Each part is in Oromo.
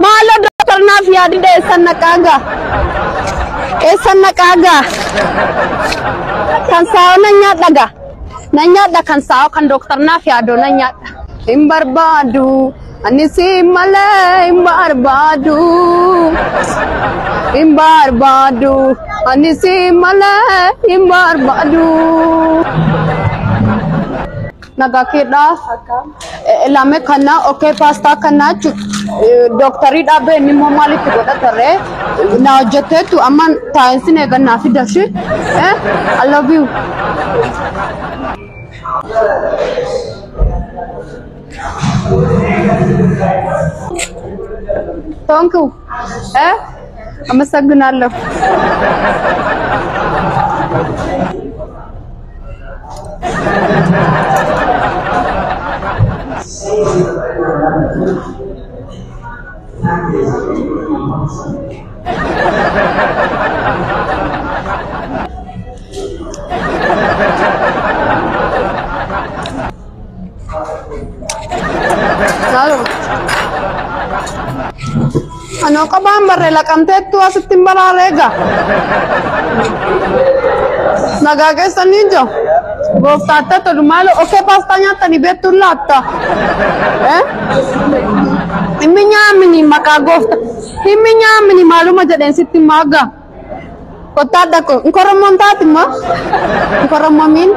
Maala doktor naaf yaadide eessan naqaagaa kan saa'o nan nyaadha kan saa'o kan doktor naaf yaadoo nan nyaadha hin barbaadu anis malee hin barbaadu anis malee hin barbaadu nagakeedha lame kana okay pasta kana doktari dhabe ni mo malitti godhatare na hojjeteetu amman taayinsine ganna fidashi I love you thank you አመሰግናለሁ Ano ka ba marela kamtetu asitin balarega nagagaysan ninyo goftata to lumalo okay pastanya tani betullata iminyamini makagofta iminyamini maluma jaden sitti maga kotada ko nkoromontati ma nkoromomin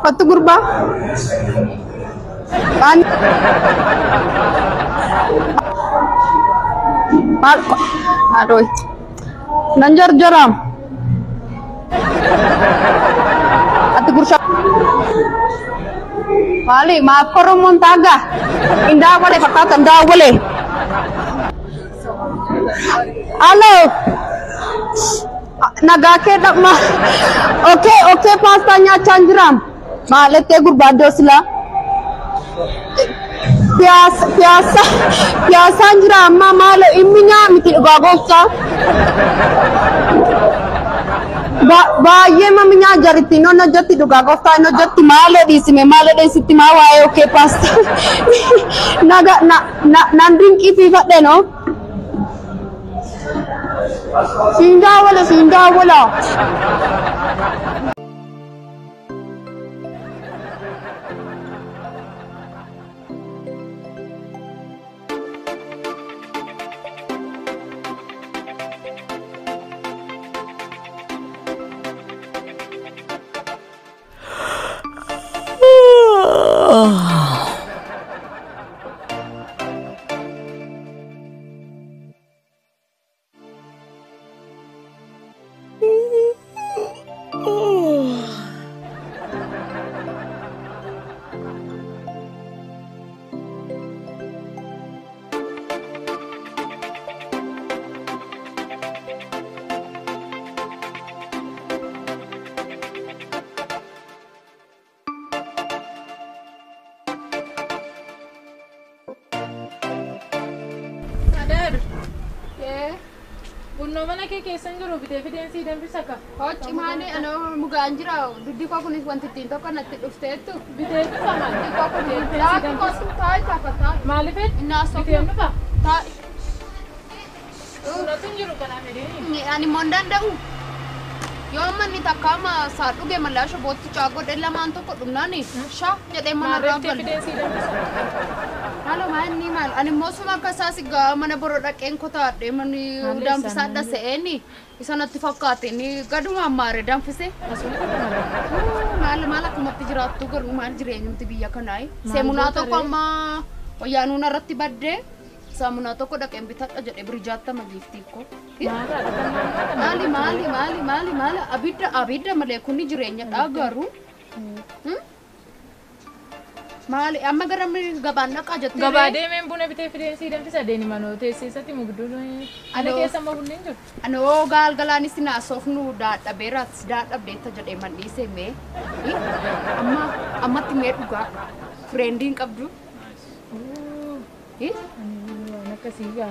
Patu gurba pan aduh nanjar jaram atu gursa Wali maaf koromontaga indah boleh kata indah boleh halo nagake dakma okay pastanya canjram malete gurbadosla piasa njram malo iminya miti gagosa baye maminya jariti no jati gagosa no jati male de siti mawae okay pasta naga nandring ifi fadde no Sinda wala. Bunno mana ke sanjuro bite evidence idem bisaka Hoci mane ano muganjira duddi ko kunis wanti tinto kan natti dufteetu bite sama ko kunis daati ko sutai takata malifet inna so bite nuka ta Bunno tunjuru kana medeni ni ani mondandau Yoman ni takama sa duge malasho botti chago della manto ko dumnani sha jede mana ragal evidence idem bisaka Halo mani mal ani mosuma kasasi ga mana boro daqen ko taade mani udam bisada seeni isanatti fakkaate ni gaduma mare danfise asuli mala kumatti jiraattu garuu maal jireenyumti biyya kanaa seemunaa tokko amma wayyaanuna irratti badde saamunaa tokko dhaqeen bitadha jedhe birijaata magiiftii ko maali abidda malee kunni jireenya dha garuu maali amma garamni gabaan dhaqaa jettee gabaa deemeen buna bitee fideensi danfisa deeni manoo teessisatti mugduu ana keessa amma bunneen jiru anoo galgalaanis naasofnu daadhabeeras daadhabdeetta jedhee man dhiisee mee ammatti mee dhugaa fireendiin qabdu nakasiga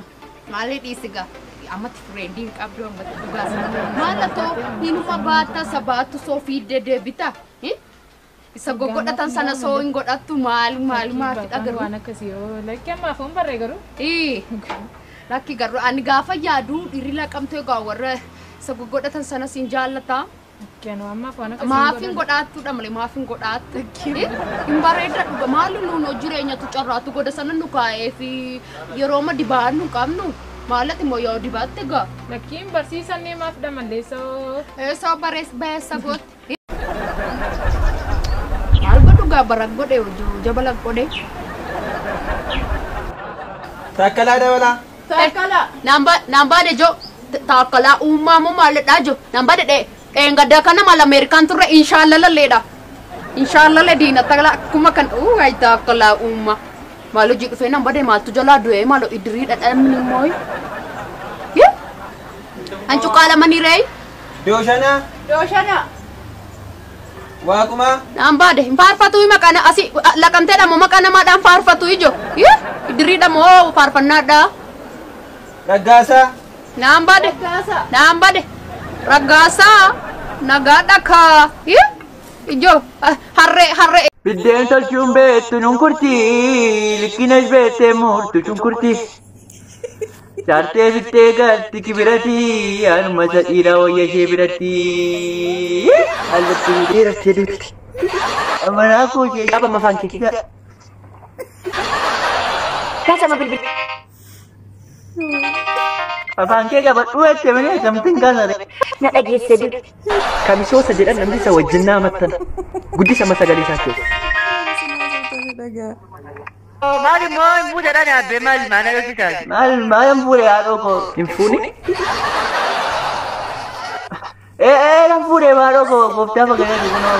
maali dhiisiga amati friendin qabdu amati dhugaasa maalato hinuma baata sabatu sofi dedebita isa gogodhatan sana soo hin godhattu maal maafi dhagaru waan akkasii yoo lakki ammaaf on barree garuu lakki garuu ani gaafa yaadu dhirila qabtee gaa warra isa gogodhatan sana sin jaallata kenoo ammaaf waan akkasii maafin godhattu dhamale maafin godhattu hin bareeda dhuga maalu nuunoo jireenyatu carraatu goda sana nu kaa'ee fi yeroo ma dibaannu qabnu maalati moo yoo dibaatte gaa lakkiin barsiisan maaf dhamalleessoo soo beessa gootti algodu ga barak gode jabala gode takala dawala takala namba de jo takala umma mo malda jo namba de engada kana mal american turre inshallah la leda inshallah le dina takala kuma kan ay takala umma malu jik fe namba de mal tu jala do e malo idri da min moy ye ancu kala manirei doshana Wakuma nambade farfatu makana asi lakamte da mo makana madam farfatu ijo idri da mo farfanada ragasa nambade ragasa nagada ka ijo harre Bidden tolchumbe tunun kurti likinas bete murtu chunkurti Charte bitte galti kibirati an masa ira waya shebirati albattu dira sedu amara ko je apa mafanki kasa ma bilbil mafanki ga badu ete mene something kana re na dage sedu kami so sajidan nan bisa wajinna matan gudi sama sagali sakyo Mali mau ibu dah ada bemal mana kita? Mal boleh ada ko infuni? Infuni malo ko kita pakai ni kono.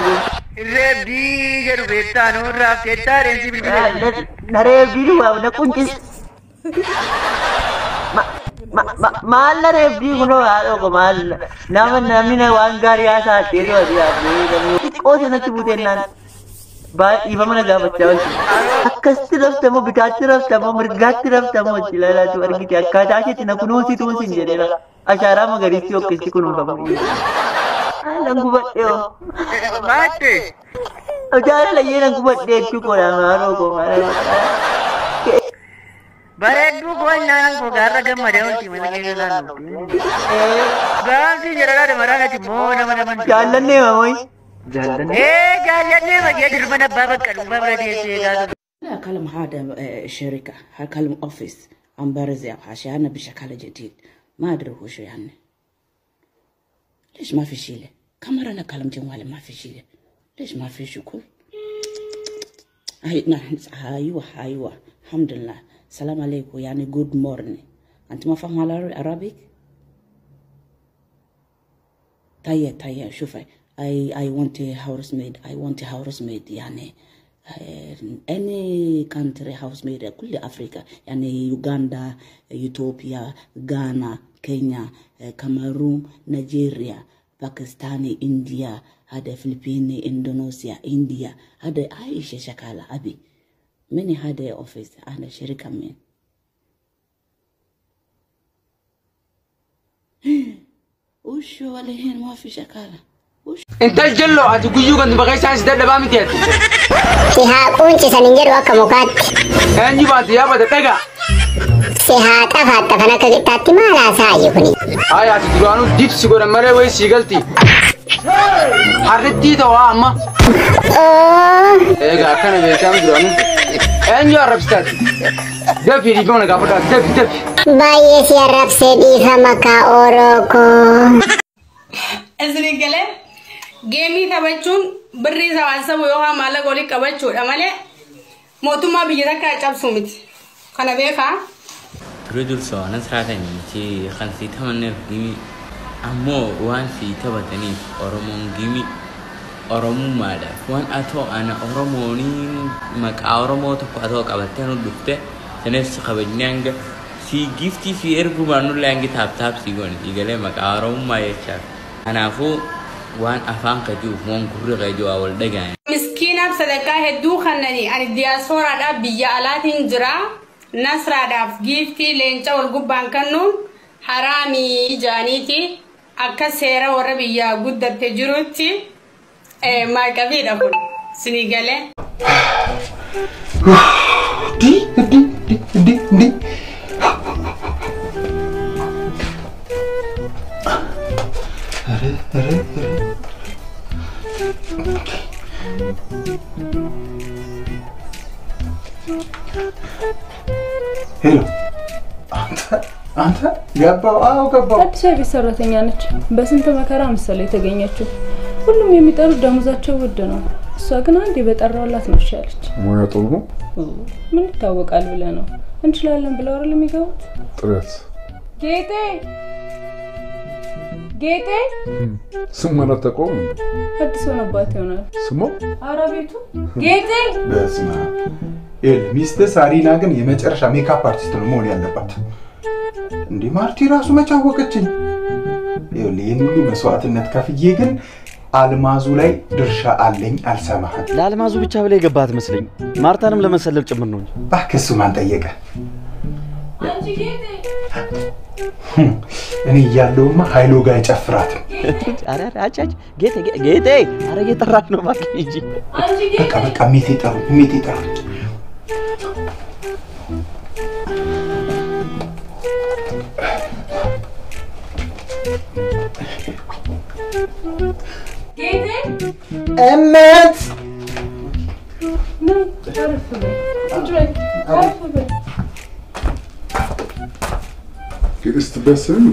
Rebi jeru beta no raketa rensi bil. Nare biru na kunci. Mal nare biru kono ada ko mal. Namina wangari asa tedo dia. Kau je nak sebutkan nan. Iba mana gak baca akas tiraf tamo bidat tiraf tamo mergat tiraf tamo cilala tu orang kita kata aja tina kuno situ sinjere lah acara magaris yo kisi kuno kamu alang buat yo mate acara lagi yang buat dia tu korang maro ko Barek du ko nan ko garra gamma da wanti mana ke nan bang si jara da marana ti mo na mana jalan ne mamoi jalan ne ma ya dirmana baba kan baba da ce ga لا كلام هذا شركة هكلم أوفيس عم برزع عشان بشكل جديد ما أدري هو شو يعني ليش ما في شيء كاميرا أنا كلام جوال ما في شيء ليش ما في شكل هاي نحن أيوة الحمد لله السلام عليكم يعني good morning أنت ما فاهم على عربي طيب شوفي I want a housemaid يعني any country housemaid كل أفريقيا يعني يوغندا إثيوبيا غانا كينيا كاميرون نيجيريا باكستان إنديا هذا فلبين إندونيسيا إنديا هذا عايشة شكالة أبي مني هذا أوفيس أنا شركة من وشو عليهن ما في شكالة انت الجلو هتقولوا كنت بغيت ساعه ده بامتيت Siha kunci saninjer wa kamukat. انجي بات يا بات تغا Siha tafata kana kita timala sayu kuni. هاي هتقولوا ديب سيغور مره وي سيغلتي حرتي تو اما Oh, ايه كان بيتام درون انجي عربستات ده في ريبون غافتا ده bayi siarap sedih sama ka oroko. Asli gale gemi tabachun birri zawansa boyo ha mala goli kabachu amale motuma biyira ka chap sumit kana beka رجل سواء نسرعتني شيء خمسة ثمانية جيمي أمو وان في تبتني أرمون جيمي أرمو ماذا وان أتو أنا أرمونين مك أرمو تقطع كابتنو دكتة تنفس خبرنيانج في جفتي في إرجو بانو لانج تاب سيجون يقولي مك أرمو ما يشاف أنا فو وان أفهم كجوف وان كوري كجو أول دجاج مسكينة بصدقة هدو خنني أنا الدياسورة دا بيجالات هنجرا نصر دا جيفتي لينجا والجوبان كنون harami janiti akka seera warra biyya guddatte jirutti maqabiidha kun sinigale di Hello. አንተ ገባው አዲስ አበባ ሰራተኛ ነች በስንት መከራ መሰለ የተገኘችው ሁሉም የሚጠሩት ደሞዛቸው ውድ ነው እሷ ግን አንዴ በጠራውላት ነው ሻለች ሙያ ጥሩ ነው ምን ይታወቃል ብለ ነው እንችላለን ብለው አይደል የሚገቡት ጥረት ጌጤ ስሙን አታውቀውም አዲስ ሆነባት ይሆናል ስሙ አረቤቱ ጌጤ በስማ ሚስት ሳሪና ግን የመጨረሻ ሜካፕ አርቲስት ነው መሆን ያለባት እንዴ ማርቲ ራሱ መጫወቀችኝ ይሄን ሁሉ መስዋዕትነት ከፍዬ ግን አልማዙ ላይ ድርሻ አለኝ አልሰማህም ለአልማዙ ብቻ ብለ የገባት መስለኝ ማርታንም ለመሰለል ጭምር ነው እንጂ ባክሱ ማን ጠየቀ አንቺ ጌጤ እኔ ያለውማ ሃይሎ ጋር ጨፍራት አረ አጫጭ ጌጤ አረ እየጠራች ነው ባክ እንጂ አንቺ ጌጤ በቃ ሜቴ ጠሩ ጌጤ እመት ምን ተረፈለ ከስት በሰም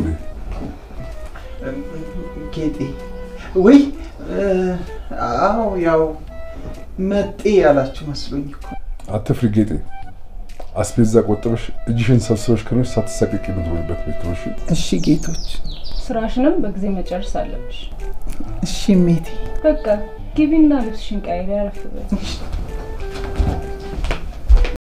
ጌጤ ወይ አዎ ያው መጤ ያላችሁ መስሎኝ እኮ አትፍሪ ጌጤ አስፔዛ ቆጥበሽ እጅሽን ሰብስበሽ ከነሽ ሳትሰቅቂ ምትወልበት ቤት ነው እሺ ጌቶች ስራሽንም በጊዜ መጨረስ አለብሽ እሺ ሜቴ በቃ ግቢና ልብስሽን ቀይሪ ያረፍበ